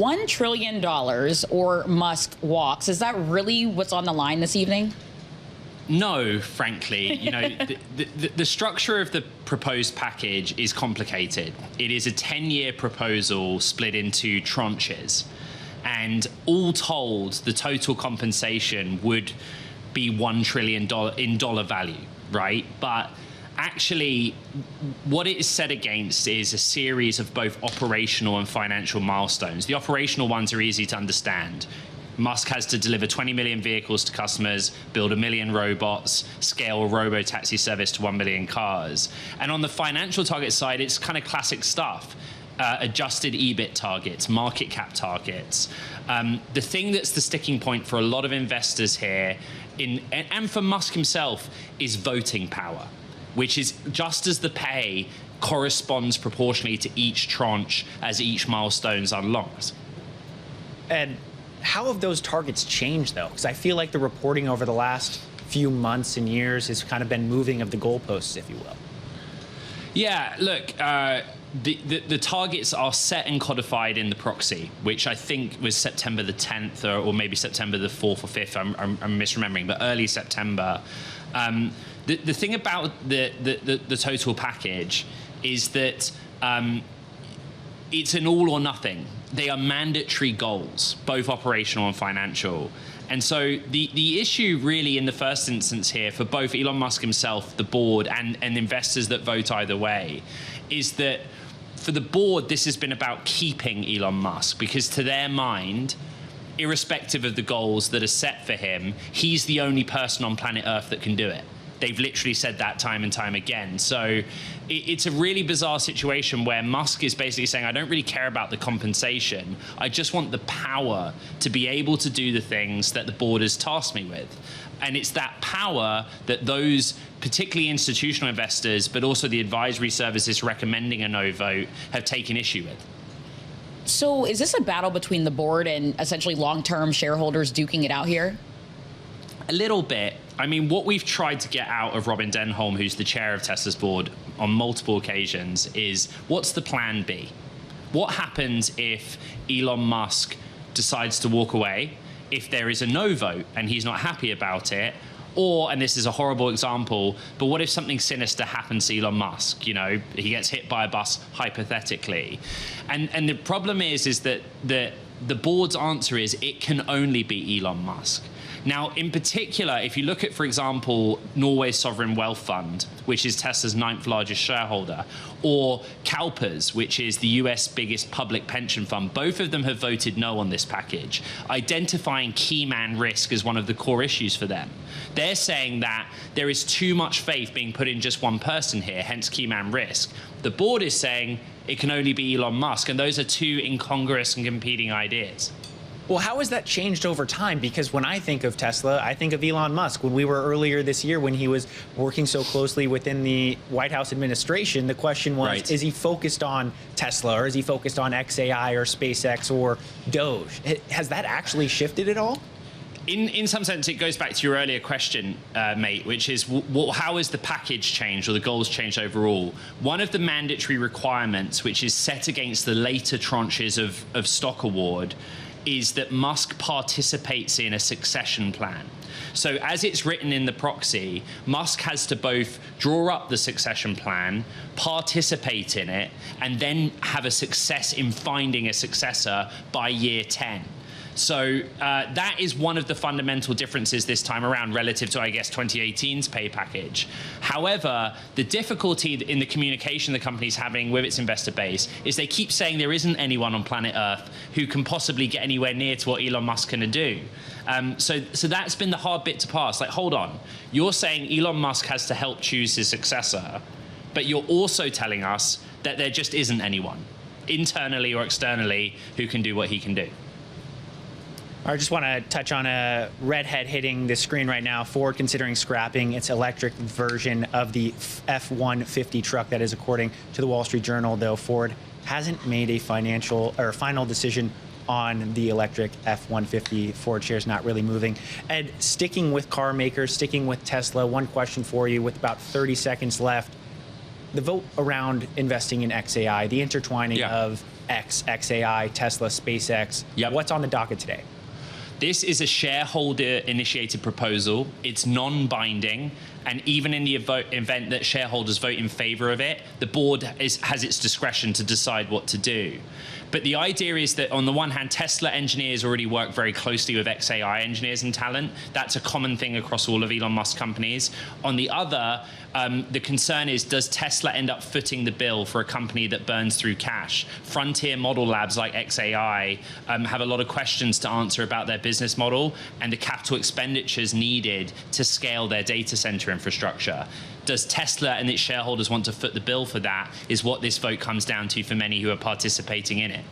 $1 trillion or Musk walks. Is that really what's on the line this evening? No, frankly. You know, the structure of the proposed package is complicated. It is a 10-year proposal split into tranches. And all told, the total compensation would be $1 trillion in dollar value, right? But actually, what it is set against is a series of both operational and financial milestones. The operational ones are easy to understand. Musk has to deliver 20 million vehicles to customers, build 1 million robots, scale a robo-taxi service to 1 million cars. And on the financial target side, it's kind of classic stuff. Adjusted EBIT targets, market cap targets. The thing that's the sticking point for a lot of investors here, and for Musk himself, is voting power, which is just as the pay corresponds proportionally to each tranche as each milestone's unlocked. And how have those targets changed, though? Because I feel like the reporting over the last few months and years has kind of been moving of the goalposts, if you will. Yeah, look, the targets are set and codified in the proxy, which I think was September the 10th or maybe September the 4th or 5th. I'm misremembering, but early September. The thing about the total package is that it's an all or nothing. They are mandatory goals, both operational and financial. And so the issue really in the first instance here for both Elon Musk himself, the board, and investors that vote either way, is that for the board, this has been about keeping Elon Musk, because to their mind, irrespective of the goals that are set for him, he's the only person on planet Earth that can do it. They've literally said that time and time again. So it's a really bizarre situation where Musk is basically saying, I don't really care about the compensation. I just want the power to be able to do the things that the board has tasked me with. And it's that power that those, particularly institutional investors, but also the advisory services recommending a no vote, have taken issue with. So is this a battle between the board and essentially long-term shareholders duking it out here? A little bit. I mean, what we've tried to get out of Robyn Denholm, who's the chair of Tesla's board, on multiple occasions is, what's the plan B? What happens if Elon Musk decides to walk away, if there is a no vote and he's not happy about it? Or, and this is a horrible example, but what if something sinister happens to Elon Musk? You know, he gets hit by a bus, hypothetically. And the problem is that the board's answer is it can only be Elon Musk. Now, in particular, if you look at, for example, Norway's Sovereign Wealth Fund, which is Tesla's 9th largest shareholder, or CalPERS, which is the US biggest public pension fund, both of them have voted no on this package, identifying Keyman risk as one of the core issues for them. They're saying that there is too much faith being put in just one person here, hence Keyman risk. The board is saying it can only be Elon Musk, and those are two incongruous and competing ideas. Well, how has that changed over time? Because when I think of Tesla, I think of Elon Musk. When we were earlier this year, when he was working so closely within the White House administration, the question was, right, is he focused on Tesla, or is he focused on XAI or SpaceX or Doge? Has that actually shifted at all? In some sense, it goes back to your earlier question, mate, which is how has the package changed or the goals changed overall? One of the mandatory requirements, which is set against the later tranches of stock award, is that Musk participates in a succession plan. So as it's written in the proxy, Musk has to both draw up the succession plan, participate in it, and then have a success in finding a successor by year 10. So that is one of the fundamental differences this time around relative to, I guess, 2018's pay package. However, the difficulty in the communication the company's having with its investor base is they keep saying there isn't anyone on planet Earth who can possibly get anywhere near to what Elon Musk can do. So that's been the hard bit to pass. Like, hold on, you're saying Elon Musk has to help choose his successor, but you're also telling us that there just isn't anyone, internally or externally, who can do what he can do. I just want to touch on a redhead hitting the screen right now. Ford considering scrapping its electric version of the F-150 truck. That is according to the Wall Street Journal, though Ford hasn't made a final decision on the electric F-150. Ford shares not really moving. Ed, sticking with car makers, sticking with Tesla, one question for you with about 30 seconds left. The vote around investing in XAI, the intertwining of X, XAI, Tesla, SpaceX. Yep. What's on the docket today? This is a shareholder-initiated proposal. It's non-binding, and even in the event that shareholders vote in favor of it, the board has its discretion to decide what to do. But the idea is that, on the one hand, Tesla engineers already work very closely with XAI engineers and talent. That's a common thing across all of Elon Musk companies. On the other, the concern is, does Tesla end up footing the bill for a company that burns through cash? Frontier model labs like XAI have a lot of questions to answer about their business model and the capital expenditures needed to scale their data center infrastructure. Does Tesla and its shareholders want to foot the bill for that, is what this vote comes down to for many who are participating in it.